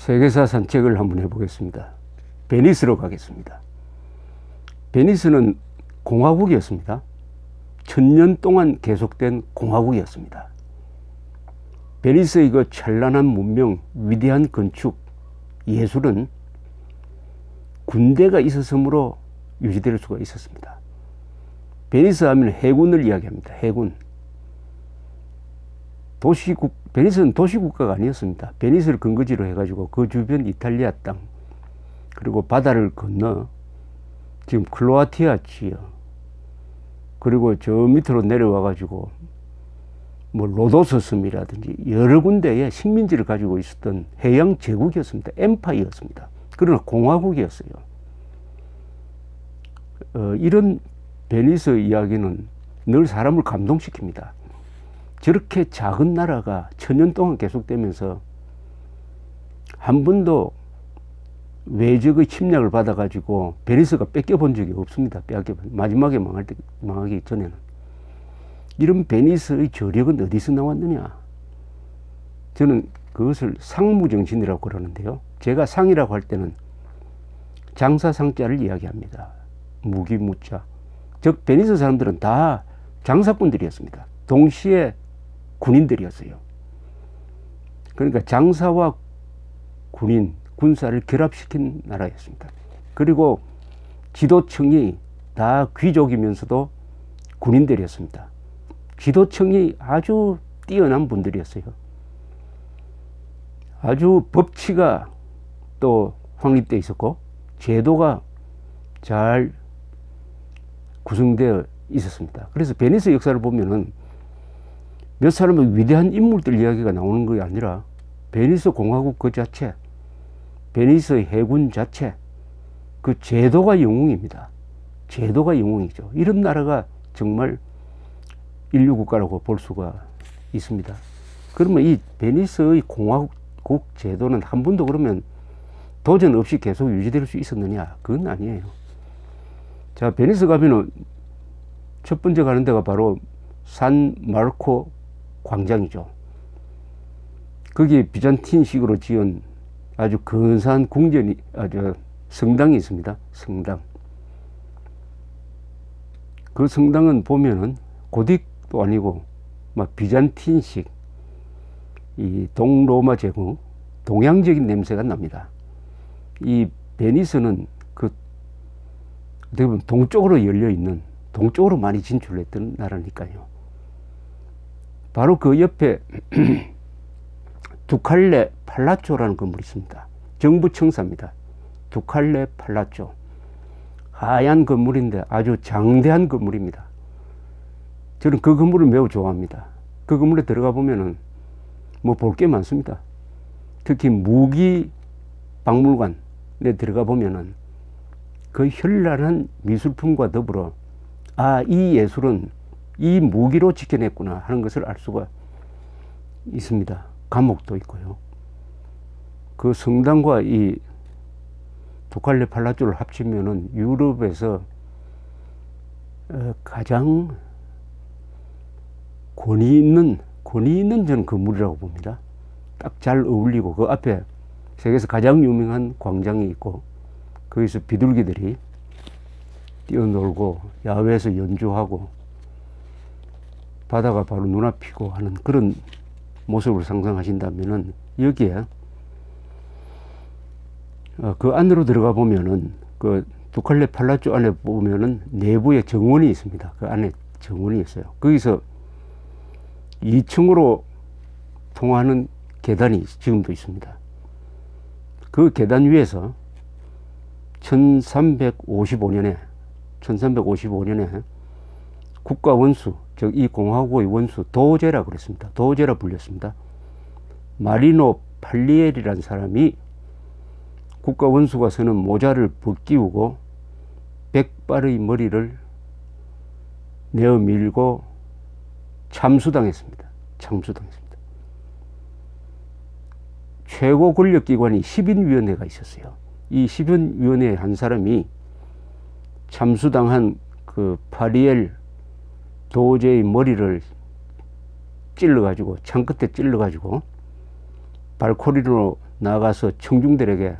세계사 산책을 한번 해보겠습니다. 베니스로 가겠습니다. 베니스는 공화국이었습니다. 1000년 동안 계속된 공화국이었습니다. 베니스의 그 찬란한 문명, 위대한 건축, 예술은 군대가 있었으므로 유지될 수가 있었습니다. 베니스 하면 해군을 이야기합니다. 해군. 베니스는 도시국가가 아니었습니다. 베니스를 근거지로 해가지고 그 주변 이탈리아 땅, 그리고 바다를 건너 지금 크로아티아 지역, 그리고 저 밑으로 내려와가지고 뭐 로도스 섬이라든지 여러 군데에 식민지를 가지고 있었던 해양 제국이었습니다. 엠파이어였습니다. 그러나 공화국이었어요. 이런 베니스 이야기는 늘 사람을 감동시킵니다. 저렇게 작은 나라가 1000년 동안 계속되면서 한 번도 외적의 침략을 받아가지고 베니스가 뺏겨본 적이 없습니다. 마지막에 망하기 전에는. 이런 베니스의 저력은 어디서 나왔느냐? 저는 그것을 상무정신이라고 그러는데요. 제가 상이라고 할 때는 장사상자를 이야기합니다. 무기무자. 즉 베니스 사람들은 다 장사꾼들이었습니다. 동시에 군인들이었어요. 그러니까 장사와 군인, 군사를 결합시킨 나라였습니다. 그리고 지도층이 다 귀족이면서도 군인들이었습니다. 지도층이 아주 뛰어난 분들이었어요. 아주 법치가 또 확립되어 있었고 제도가 잘 구성되어 있었습니다. 그래서 베니스 역사를 보면은 몇 사람의 위대한 인물들 이야기가 나오는 것이 아니라 베니스 공화국 그 자체, 베니스의 해군 자체, 그 제도가 영웅입니다. 제도가 영웅이죠. 이런 나라가 정말 인류 국가라고 볼 수가 있습니다. 그러면 이 베니스의 공화국 제도는 한 번도 그러면 도전 없이 계속 유지될 수 있었느냐? 그건 아니에요. 자, 베니스 가면은 첫 번째 가는 데가 바로 산 마르코 광장이죠. 거기에 비잔틴식으로 지은 아주 근사한 성당이 있습니다. 성당. 그 성당은 보면은 고딕도 아니고 막 비잔틴식, 이 동로마 제국, 동양적인 냄새가 납니다. 이 베니스는 그 어떻게 보면 동쪽으로 열려 있는, 동쪽으로 많이 진출했던 나라니까요. 바로 그 옆에 두칼레 팔라쪼라는 건물이 있습니다. 정부 청사입니다. 두칼레 팔라쪼. 하얀 건물인데 아주 장대한 건물입니다. 저는 그 건물을 매우 좋아합니다. 그 건물에 들어가 보면은 뭐 볼 게 많습니다. 특히 무기 박물관에 들어가 보면은 그 현란한 미술품과 더불어 이 예술은 이 무기로 지켜냈구나 하는 것을 알 수가 있습니다. 감옥도 있고요. 그 성당과 이 두칼레 팔라쪼를 합치면은 유럽에서 가장 권위 있는 저는 건물이라고 봅니다. 딱 잘 어울리고 그 앞에 세계에서 가장 유명한 광장이 있고 거기서 비둘기들이 뛰어놀고 야외에서 연주하고 바다가 바로 눈앞이고 하는 그런 모습을 상상하신다면은 여기에 그 안으로 들어가 보면은 그 두칼레 팔라쪼 안에 보면은 내부에 정원이 있습니다. 그 안에 정원이 있어요. 거기서 2층으로 통하는 계단이 지금도 있습니다. 그 계단 위에서 1355년에 국가 원수, 즉 이 공화국의 원수 도제라 그랬습니다. 도제라 불렸습니다. 마리노 팔리엘이라는 사람이 국가 원수가 서는 모자를 벗기우고 백발의 머리를 내어 밀고 참수당했습니다. 최고 권력기관이 10인위원회가 있었어요. 이 10인위원회 한 사람이 참수당한 그 파리엘 도제의 머리를 찔러가지고 창 끝에 찔러가지고 발코니로 나아가서 청중들에게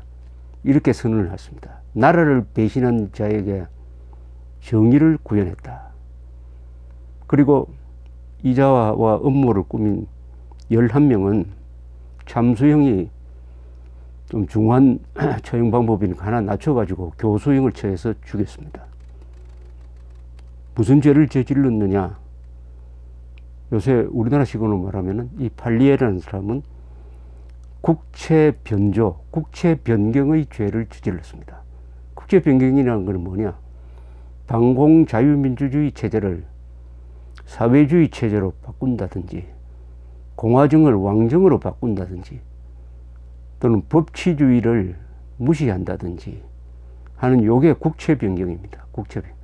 이렇게 선언을 했습니다. 나라를 배신한 자에게 정의를 구현했다. 그리고 이자와 음모를 꾸민 11명은 참수형이 좀 중한 처형 방법이니까 하나 낮춰가지고 교수형을 처해서 죽였습니다. 무슨 죄를 저질렀느냐? 요새 우리나라 식으로 말하면 이 팔리에라는 사람은 국채 변조, 국채 변경의 죄를 저질렀습니다. 국채 변경이라는 건 뭐냐? 반공 자유민주주의 체제를 사회주의 체제로 바꾼다든지, 공화정을 왕정으로 바꾼다든지, 또는 법치주의를 무시한다든지 하는 요게 국채 변경입니다. 국채 변경.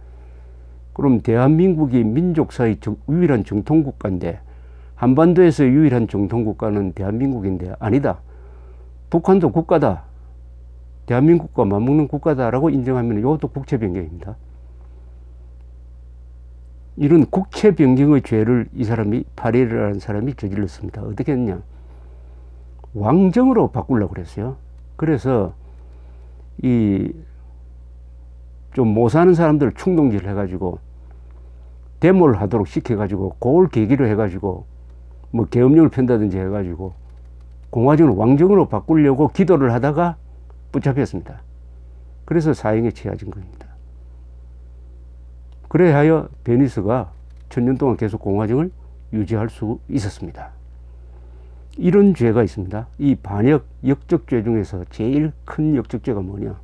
그럼 대한민국이 민족사의 유일한 정통국가인데, 한반도에서 유일한 정통국가는 대한민국인데, 아니다. 북한도 국가다. 대한민국과 맞먹는 국가다라고 인정하면 이것도 국채 변경입니다. 이런 국채 변경의 죄를 이 사람이, 파리에라는 사람이 저질렀습니다. 어떻게 했냐? 왕정으로 바꾸려고 그랬어요. 그래서 이 좀 못 사는 사람들 충동질 해가지고 데모를 하도록 시켜가지고 그걸 계기로 해가지고 뭐 계엄령을 편다든지 해가지고 공화정을 왕정으로 바꾸려고 기도를 하다가 붙잡혔습니다. 그래서 사형에 처해진 겁니다. 그래야 베니스가 1000년 동안 계속 공화정을 유지할 수 있었습니다. 이런 죄가 있습니다. 이 반역 역적죄 중에서 제일 큰 역적죄가 뭐냐?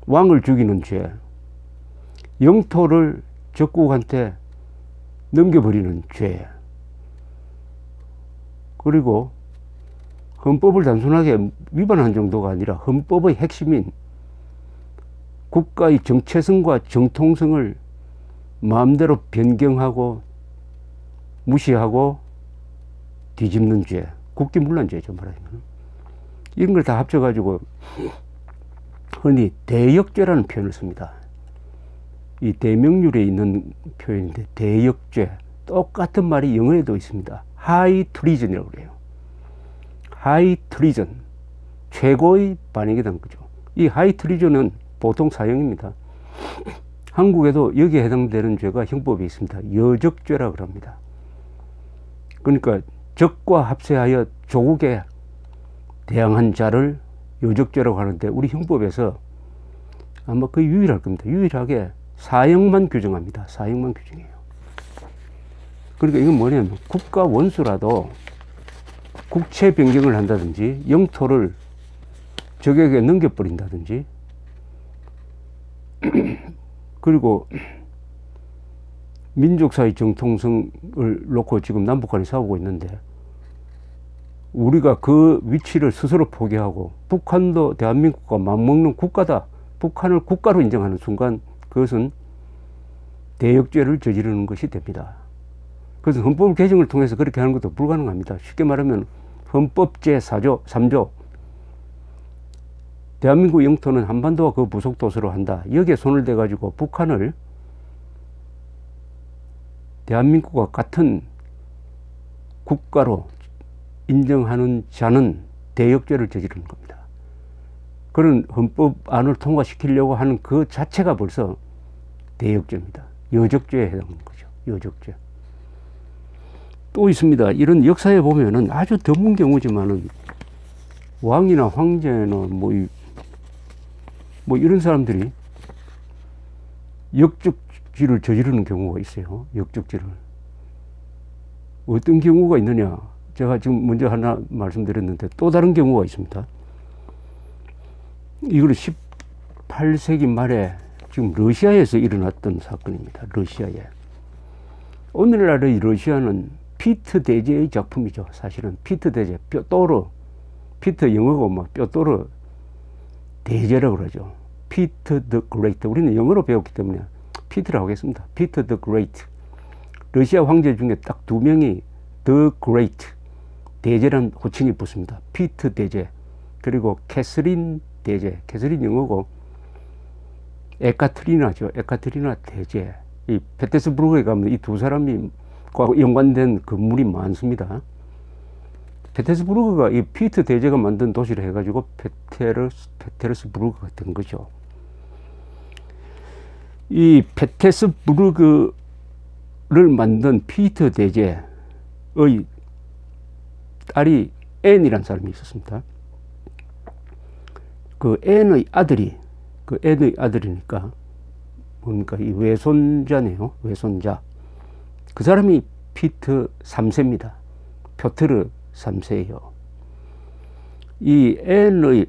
왕을 죽이는 죄, 영토를 적국한테 넘겨버리는 죄, 그리고 헌법을 단순하게 위반한 정도가 아니라 헌법의 핵심인 국가의 정체성과 정통성을 마음대로 변경하고 무시하고 뒤집는 죄, 국기문란죄죠, 말하자면. 이런 걸 다 합쳐가지고 흔히 대역죄라는 표현을 씁니다. 이 대명률에 있는 표현인데, 대역죄. 똑같은 말이 영어에도 있습니다. 하이 트리전이라고 그래요. 하이 트리전. 최고의 반역이라는 거죠. 이 하이 트리전은 보통 사형입니다. 한국에도 여기에 해당되는 죄가 형법에 있습니다. 여적죄라고 합니다. 그러니까 적과 합세하여 조국에 대항한 자를 여적죄라고 하는데, 우리 형법에서 아마 거의 유일할 겁니다. 유일하게 사형만 규정합니다. 사형만 규정해요. 그러니까 이건 뭐냐면, 국가 원수라도 국채 변경을 한다든지 영토를 적에게 넘겨버린다든지, 그리고 민족사의 정통성을 놓고 지금 남북한이 싸우고 있는데, 우리가 그 위치를 스스로 포기하고 북한도 대한민국과 맞먹는 국가다, 북한을 국가로 인정하는 순간 그것은 대역죄를 저지르는 것이 됩니다. 그래서 헌법 개정을 통해서 그렇게 하는 것도 불가능합니다. 쉽게 말하면 헌법 제4조 3조 대한민국 영토는 한반도와 그 부속 도서로 한다. 여기에 손을 대가지고 북한을 대한민국과 같은 국가로 인정하는 자는 대역죄를 저지르는 겁니다. 그런 헌법안을 통과시키려고 하는 그 자체가 벌써 대역죄입니다. 여적죄에 해당하는 거죠. 여적죄. 또 있습니다. 이런 역사에 보면은 아주 드문 경우지만은 왕이나 황제나 뭐 이런 사람들이 역적죄를 저지르는 경우가 있어요. 역적죄를. 어떤 경우가 있느냐? 제가 지금 먼저 하나 말씀드렸는데 또 다른 경우가 있습니다. 이거는 18세기 말에 지금 러시아에서 일어났던 사건입니다. 러시아에. 오늘날의 러시아는 피트 대제의 작품이죠. 사실은 피트 대제, 뼈또르, 피트 영어고 막 뼈또르 대제라고 그러죠. 피트 더 그레이트. 우리는 영어로 배웠기 때문에 피트라고 하겠습니다. 피트 더 그레이트. 러시아 황제 중에 딱 2명이 더 그레이트, 대제란 호칭이 붙습니다. 피트 대제, 그리고 캐서린 대제. 캐서린 영어고 에카트리나죠. 에카트리나 대제. 이 페테스부르크에 가면 이 두 사람이 연관된 건물이 많습니다. 페테르스부르크가 이 피트 대제가 만든 도시를 해가지고 페테르스부르크가 된 거죠. 이 페테르스부르크를 만든 피트 대제의 딸이 앤이라는 사람이 있었습니다. 그 앤의 아들이니까 뭡니까? 이 외손자네요. 외손자. 그 사람이 피트 3세입니다. 표트르 3세예요. 이 앤의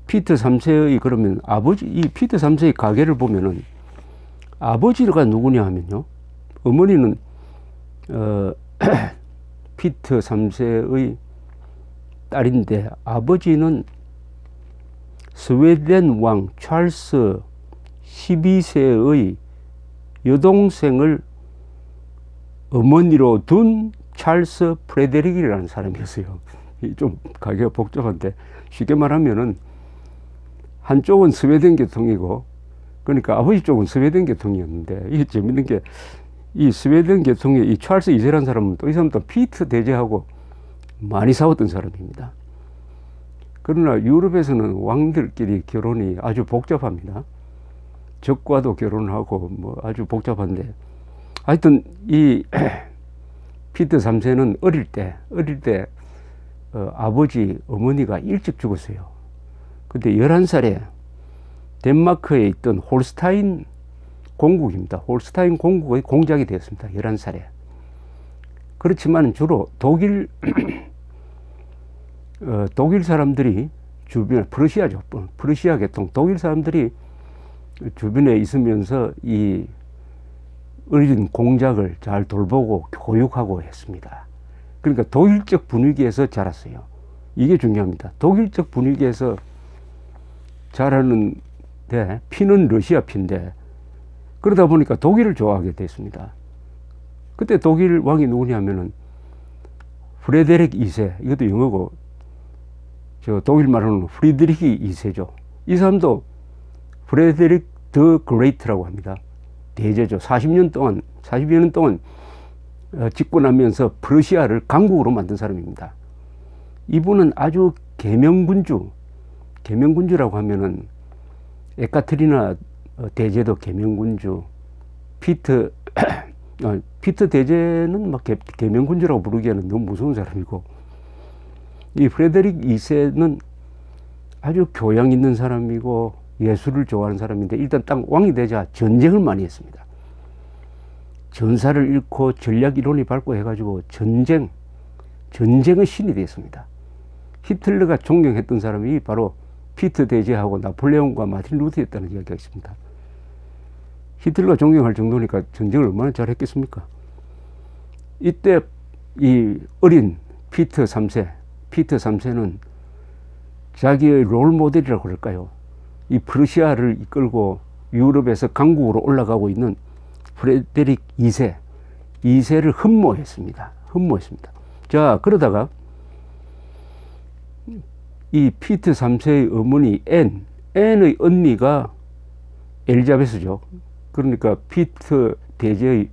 피트 3세의 그러면 아버지, 이 피트 3세의 가계를 보면은 아버지가 누구냐 하면요. 어머니는 피트 3세의 딸인데 아버지는 스웨덴 왕 찰스 12세의 여동생을 어머니로 둔 찰스 프레데릭이라는 사람이었어요. 좀 가게가 복잡한데 쉽게 말하면은 한쪽은 스웨덴 계통이고 그러니까 아버지 쪽은 스웨덴 계통이었는데 이게 재밌는 게 이 스웨덴 계통의 이 찰스 2세라는 사람은 또 이 사람도 피트 대제하고 많이 싸웠던 사람입니다. 그러나 유럽에서는 왕들끼리 결혼이 아주 복잡합니다. 적과도 결혼하고 뭐 아주 복잡한데 하여튼 이 피트 3세는 어릴 때 아버지 어머니가 일찍 죽었어요. 근데 11살에 덴마크에 있던 홀스타인 공국입니다. 홀스타인 공국의 공작이 되었습니다. 11살에. 그렇지만 주로 독일 사람들이 주변에 프러시아죠. 프러시아 계통 독일 사람들이 주변에 있으면서 이 어린 공작을 잘 돌보고 교육하고 했습니다. 그러니까 독일적 분위기에서 자랐어요. 이게 중요합니다. 독일적 분위기에서 자라는데 피는 러시아 피인데 그러다 보니까 독일을 좋아하게 됐습니다. 그때 독일 왕이 누구냐면은 프레데릭 2세, 이것도 영어고 저 독일 말로는 프리드리히 2세죠. 이 사람도 프레데릭 더 그레이트라고 합니다. 대제죠. 40여 년 동안 집권하면서 프러시아를 강국으로 만든 사람입니다. 이분은 아주 계명군주라고 하면은 에카테리나 대제도 계명군주, 피트 대제는 막 계명군주라고 부르기에는 너무 무서운 사람이고, 이 프레데릭 2세는 아주 교양 있는 사람이고 예술을 좋아하는 사람인데, 일단 딱 왕이 되자 전쟁을 많이 했습니다. 전사를 잃고 전략 이론이 발고해가지고 전쟁의 신이 되었습니다. 히틀러가 존경했던 사람이 바로 피트 대제하고 나폴레옹과 마틴 루터였다는 이야기가 있습니다. 히틀러가 존경할 정도니까 전쟁을 얼마나 잘했겠습니까? 이때 이 어린 피트 3세는 자기의 롤 모델이라고 그럴까요? 이 프러시아를 이끌고 유럽에서 강국으로 올라가고 있는 프레데릭 2세를 흠모했습니다. 자, 그러다가 이 피트 3세의 어머니 앤의 언니가 엘리자베스죠. 그러니까 피트 대제의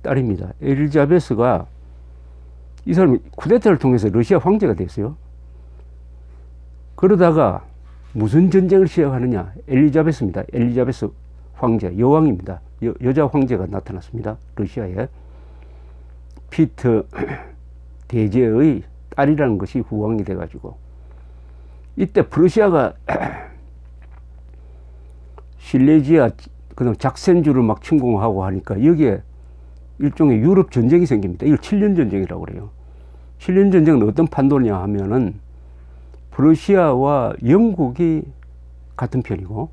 딸입니다. 엘리자베스가 이 사람이 쿠데타를 통해서 러시아 황제가 됐어요. 그러다가 무슨 전쟁을 시작하느냐? 엘리자베스입니다. 엘리자베스 황제, 여왕입니다. 여자 황제가 나타났습니다. 러시아에. 피트 대제의 딸이라는 것이 후왕이 돼가지고, 이때 프러시아가 실레지아, 그다음 작센주를 막 침공하고 하니까 여기에 일종의 유럽 전쟁이 생깁니다. 이걸 7년 전쟁이라고 그래요. 7년 전쟁은 어떤 판도냐 하면은 프러시아와 영국이 같은 편이고,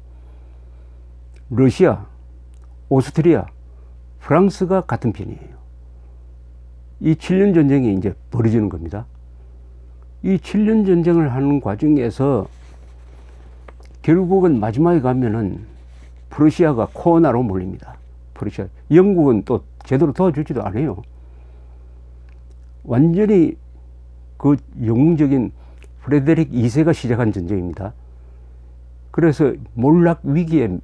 러시아, 오스트리아, 프랑스가 같은 편이에요. 이 7년 전쟁이 이제 벌어지는 겁니다. 이 7년 전쟁을 하는 과정에서 결국은 마지막에 가면은 프러시아가 코너로 몰립니다. 프러시아. 영국은 또 제대로 도와주지도 않아요. 완전히 그 영웅적인 프레데릭 2세가 시작한 전쟁입니다. 그래서 몰락 위기에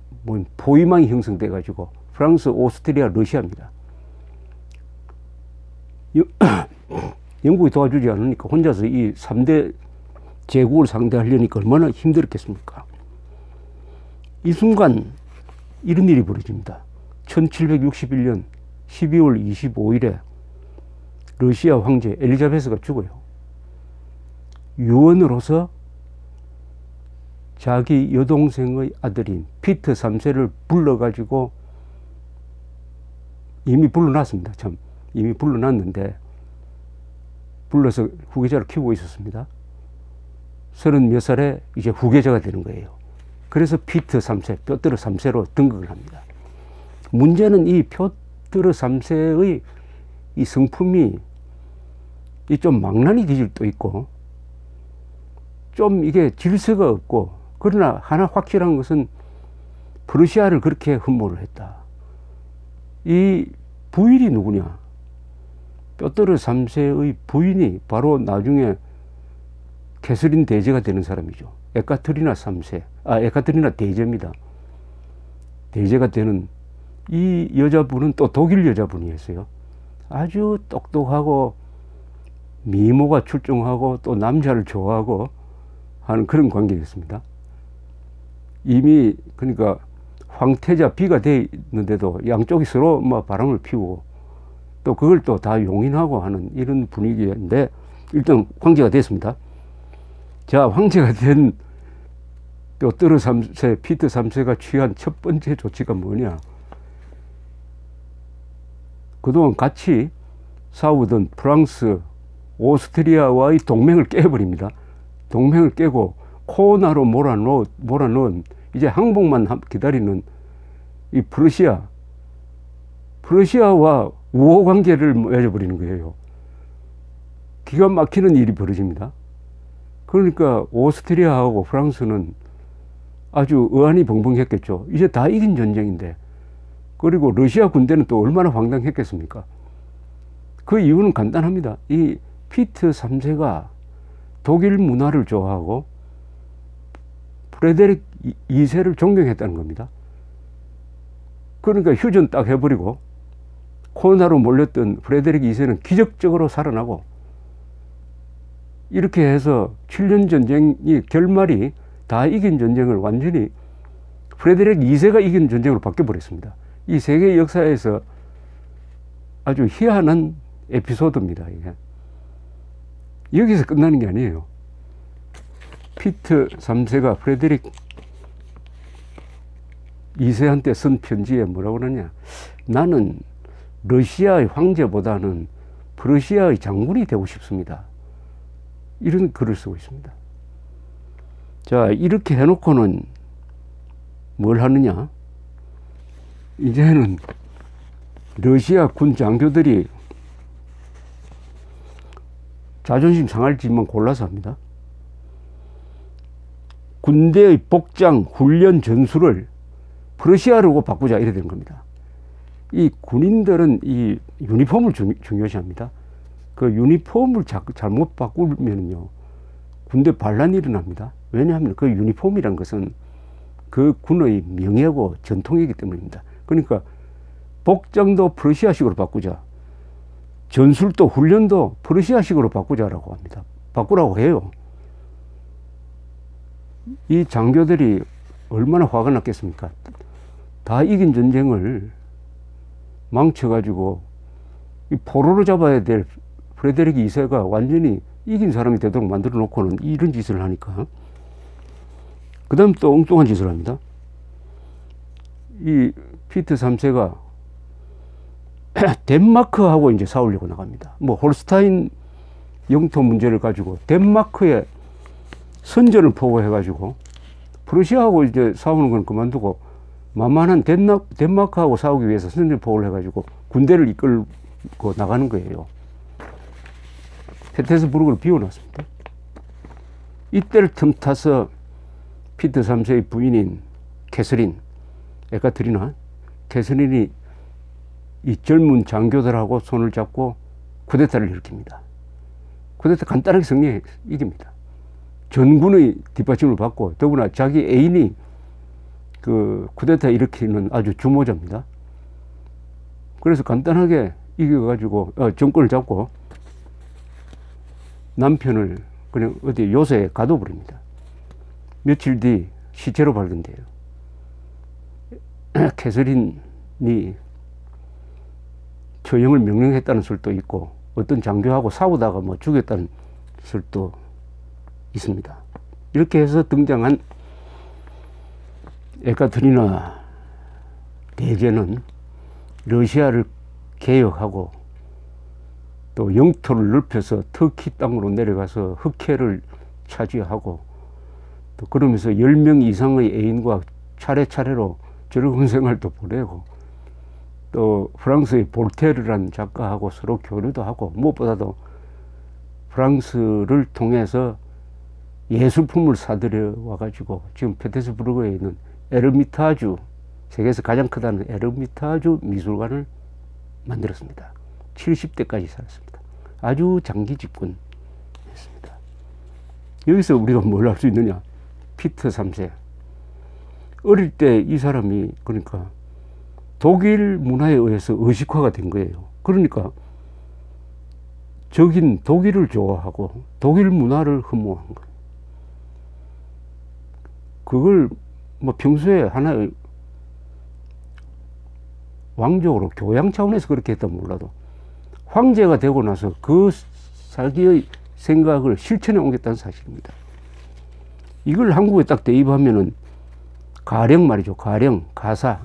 포위망이 형성돼 가지고 프랑스, 오스트리아, 러시아입니다. 영국이 도와주지 않으니까 혼자서 이 3대 제국을 상대하려니까 얼마나 힘들었겠습니까? 이 순간 이런 일이 벌어집니다. 1761년 12월 25일에 러시아 황제 엘리자베스가 죽어요. 유언으로서 자기 여동생의 아들인 피터 3세를 불러가지고 이미 불러놨습니다. 참 이미 불러놨는데 불러서 후계자를 키우고 있었습니다. 30몇 살에 이제 후계자가 되는 거예요. 그래서 피터 3세, 뼈트르 3세로 등극을 합니다. 문제는 이 뼈트르 3세의 이 성품이 좀 망나니 기질도 있고 좀 이게 질서가 없고, 그러나 하나 확실한 것은 프러시아를 그렇게 흠모를 했다. 이 부인이 누구냐? 뼈트르 3세의 부인이 바로 나중에 캐서린 대제가 되는 사람이죠. 에카테리나 3세, 에카테리나 대제입니다. 대제가 되는 이 여자분은 또 독일 여자분이었어요. 아주 똑똑하고 미모가 출중하고 또 남자를 좋아하고 하는 그런 관계였습니다. 이미 그러니까 황태자 비가 돼 있는데도 양쪽이 서로 막 바람을 피우고 또 그걸 또 다 용인하고 하는 이런 분위기인데, 일단 황제가 됐습니다. 자, 황제가 된 뼈트르 3세, 피터 3세가 취한 첫 번째 조치가 뭐냐? 그동안 같이 싸우던 프랑스, 오스트리아와의 동맹을 깨버립니다. 동맹을 깨고 코나로 몰아넣은 이제 항복만 기다리는 이 프러시아와 우호 관계를 맺어버리는 거예요. 기가 막히는 일이 벌어집니다. 그러니까 오스트리아하고 프랑스는 아주 의안이 벙벙했겠죠. 이제 다 이긴 전쟁인데. 그리고 러시아 군대는 또 얼마나 황당했겠습니까? 그 이유는 간단합니다. 이 피터 3세가 독일 문화를 좋아하고 프레데릭 2세를 존경했다는 겁니다. 그러니까 휴전 딱 해버리고 코나로 몰렸던 프레데릭 2세는 기적적으로 살아나고, 이렇게 해서 7년 전쟁이 결말이 다 이긴 전쟁을 완전히 프레데릭 2세가 이긴 전쟁으로 바뀌어버렸습니다. 이 세계 역사에서 아주 희한한 에피소드입니다. 이게. 여기서 끝나는 게 아니에요. 피터 3세가 프레데릭 2세한테 쓴 편지에 뭐라고 그러냐? 나는 러시아의 황제보다는 프러시아의 장군이 되고 싶습니다. 이런 글을 쓰고 있습니다. 자, 이렇게 해놓고는 뭘 하느냐? 이제는 러시아 군 장교들이 자존심 상할지만 골라서 합니다. 군대의 복장, 훈련, 전술을 프러시아로 바꾸자, 이래 되는 겁니다. 이 군인들은 이 유니폼을 중요시합니다. 그 유니폼을 잘못 바꾸면요, 군대 반란이 일어납니다. 왜냐하면 그 유니폼이란 것은 그 군의 명예고 전통이기 때문입니다. 그러니까 복장도 프러시아식으로 바꾸자, 전술도 훈련도 프러시아식으로 바꾸자라고 합니다. 바꾸라고 해요. 이 장교들이 얼마나 화가 났겠습니까? 다 이긴 전쟁을 망쳐가지고 이 포로로 잡아야 될 프레데릭 2세가 완전히 이긴 사람이 되도록 만들어 놓고는 이런 짓을 하니까, 그 다음 또 엉뚱한 짓을 합니다. 이 피터 3세가 덴마크하고 이제 싸우려고 나갑니다. 뭐 홀스타인 영토 문제를 가지고 덴마크에 선전을 포고해가지고 프러시아하고 이제 싸우는 건 그만두고 만만한 덴마크하고 싸우기 위해서 선전 포고를 해가지고 군대를 이끌고 나가는 거예요. 페테스부르크를 비워놨습니다. 이때를 틈타서 피터 3세의 부인인 캐서린, 에카테리나 캐서린이 이 젊은 장교들하고 손을 잡고 쿠데타를 일으킵니다. 쿠데타 간단하게 이깁니다. 전군의 뒷받침을 받고, 더구나 자기 애인이 그 쿠데타 일으키는 아주 주모자입니다. 그래서 간단하게 이겨가지고 정권을 잡고 남편을 그냥 어디 요새에 가둬버립니다. 며칠 뒤 시체로 발견돼요. 캐서린이 처형을 명령했다는 설도 있고 어떤 장교하고 싸우다가 뭐 죽였다는 설도 있습니다. 이렇게 해서 등장한 에카테리나 대제는 러시아를 개혁하고 또 영토를 넓혀서 터키 땅으로 내려가서 흑해를 차지하고 또 그러면서 10명 이상의 애인과 차례차례로 즐거운 생활도 보내고 또 프랑스의 볼테르라는 작가하고 서로 교류도 하고 무엇보다도 프랑스를 통해서 예술품을 사들여 와가지고 지금 페테스부르크에 있는 에르미타주, 세계에서 가장 크다는 에르미타주 미술관을 만들었습니다. 70대까지 살았습니다. 아주 장기 집권했습니다. 여기서 우리가 뭘 할 수 있느냐? 피터 3세. 어릴 때 이 사람이 그러니까 독일 문화에 의해서 의식화가 된 거예요. 그러니까 적인 독일을 좋아하고 독일 문화를 흠모한 거예요. 그걸 뭐 평소에 하나의 왕족으로 교양 차원에서 그렇게 했다 몰라도 황제가 되고 나서 그 자기의 생각을 실천에 옮겼다는 사실입니다. 이걸 한국에 딱 대입하면은 가령 말이죠. 가령, 가사.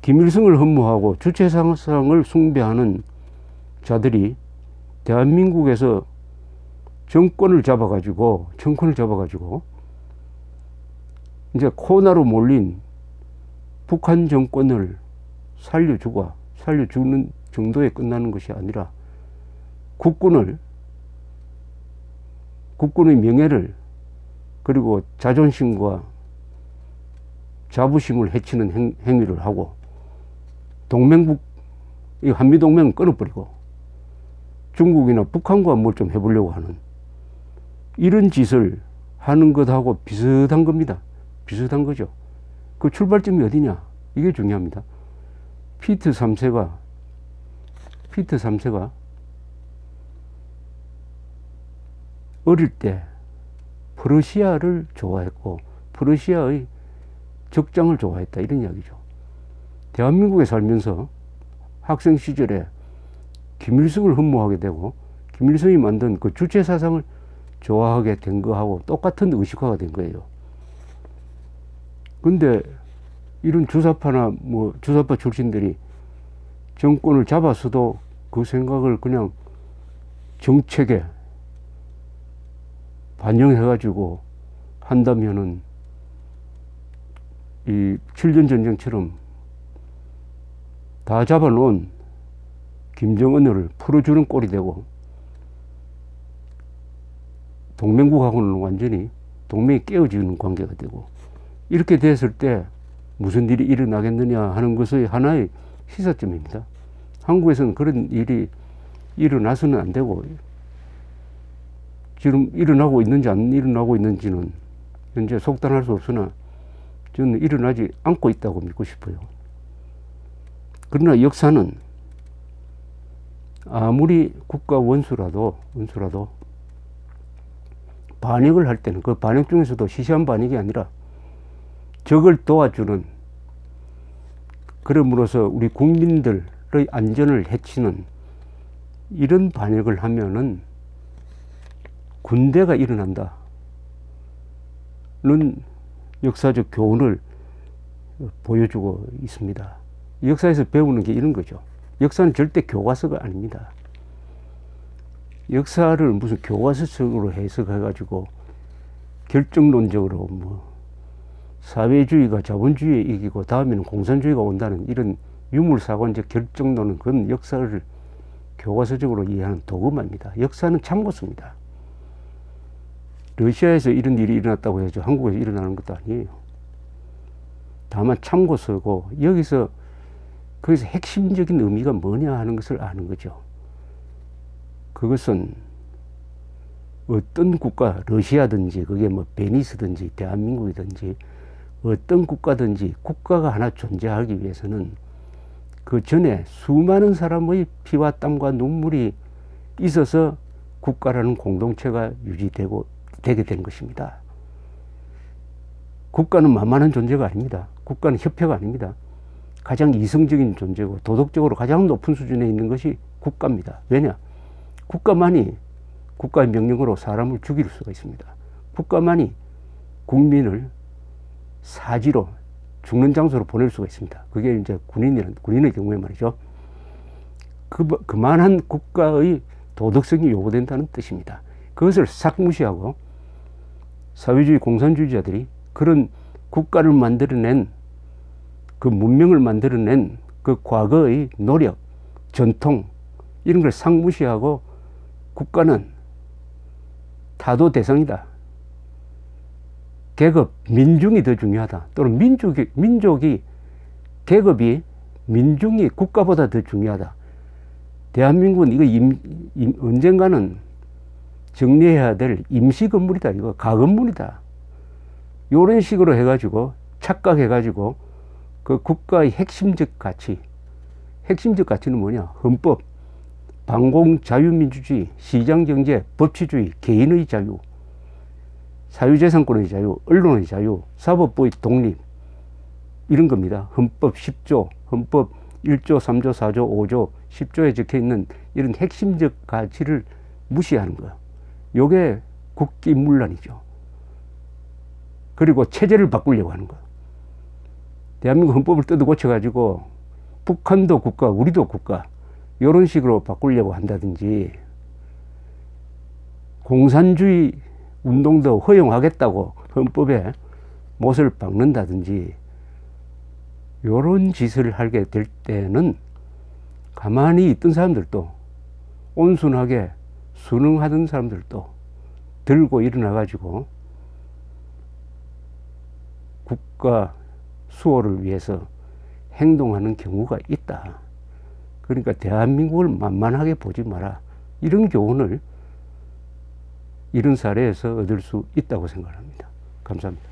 김일성을 흠모하고 주체상을 숭배하는 자들이 대한민국에서 정권을 잡아가지고 이제 코나로 몰린 북한 정권을 살려주는 정도에 끝나는 것이 아니라 국군의 명예를 그리고 자존심과 자부심을 해치는 행위를 하고 이 한미동맹을 끊어버리고 중국이나 북한과 뭘 좀 해보려고 하는 이런 짓을 하는 것하고 비슷한 겁니다. 비슷한 거죠. 그 출발점이 어디냐? 이게 중요합니다. 피터 3세가 어릴 때 프러시아를 좋아했고 프러시아의 적장을 좋아했다 이런 이야기죠. 대한민국에 살면서 학생 시절에 김일성을 흠모하게 되고 김일성이 만든 그 주체사상을 좋아하게 된 거하고 똑같은 의식화가 된 거예요. 근데 이런 주사파나 뭐 주사파 출신들이 정권을 잡았어도 그 생각을 그냥 정책에 반영해가지고 한다면은 이 7년 전쟁처럼 다 잡아놓은 김정은을 풀어주는 꼴이 되고 동맹국하고는 완전히 동맹이 깨어지는 관계가 되고 이렇게 됐을 때 무슨 일이 일어나겠느냐 하는 것의 하나의 시사점입니다. 한국에서는 그런 일이 일어나서는 안 되고 지금 일어나고 있는지 안 일어나고 있는지는 현재 속단할 수 없으나 저는 일어나지 않고 있다고 믿고 싶어요. 그러나 역사는 아무리 국가 원수라도 반역을 할 때는 그 반역 중에서도 시시한 반역이 아니라 적을 도와주는 그럼으로써 우리 국민들의 안전을 해치는 이런 반역을 하면은 군대가 일어난다는 역사적 교훈을 보여주고 있습니다. 역사에서 배우는 게 이런 거죠. 역사는 절대 교과서가 아닙니다. 역사를 무슨 교과서적으로 해석해가지고 결정론적으로 뭐 사회주의가 자본주의에 이기고 다음에는 공산주의가 온다는 이런 유물사관적 결정론은 그건 역사를 교과서적으로 이해하는 도구입니다. 역사는 참고서입니다. 러시아에서 이런 일이 일어났다고 해서 한국에서 일어나는 것도 아니에요. 다만 참고서고 거기서 핵심적인 의미가 뭐냐 하는 것을 아는 거죠. 그것은 어떤 국가, 러시아든지 그게 뭐 베니스든지 대한민국이든지 어떤 국가든지 국가가 하나 존재하기 위해서는 그 전에 수많은 사람의 피와 땀과 눈물이 있어서 국가라는 공동체가 되게 된 것입니다. 국가는 만만한 존재가 아닙니다. 국가는 협회가 아닙니다. 가장 이성적인 존재고 도덕적으로 가장 높은 수준에 있는 것이 국가입니다. 왜냐? 국가만이 국가의 명령으로 사람을 죽일 수가 있습니다. 국가만이 국민을 사지로 죽는 장소로 보낼 수가 있습니다. 그게 이제 군인의 경우에 말이죠. 그만한 국가의 도덕성이 요구된다는 뜻입니다. 그것을 싹 무시하고 사회주의 공산주의자들이 그런 국가를 만들어낸 그 문명을 만들어낸 그 과거의 노력, 전통 이런 걸 싹 무시하고 국가는 타도 대상이다. 계급, 민중이 더 중요하다. 또는 계급이 민중이 국가보다 더 중요하다. 대한민국은 이거 언젠가는 정리해야 될 임시 건물이다. 이거 가건물이다. 이런 식으로 해가지고 착각해가지고 그 국가의 핵심적 가치는 뭐냐? 헌법, 반공 자유민주주의, 시장경제, 법치주의, 개인의 자유, 사유재산권의 자유, 언론의 자유, 사법부의 독립 이런 겁니다. 헌법 10조, 헌법 1조, 3조, 4조, 5조, 10조에 적혀있는 이런 핵심적 가치를 무시하는 거예요. 요게 국기문란이죠. 그리고 체제를 바꾸려고 하는 거예요. 대한민국 헌법을 뜯어 고쳐가지고 북한도 국가, 우리도 국가 이런 식으로 바꾸려고 한다든지 공산주의 운동도 허용하겠다고 헌법에 못을 박는다든지 이런 짓을 하게 될 때는 가만히 있던 사람들도 온순하게 순응하던 사람들도 들고 일어나 가지고 국가 수호를 위해서 행동하는 경우가 있다. 그러니까 대한민국을 만만하게 보지 마라. 이런 교훈을 이런 사례에서 얻을 수 있다고 생각합니다. 감사합니다.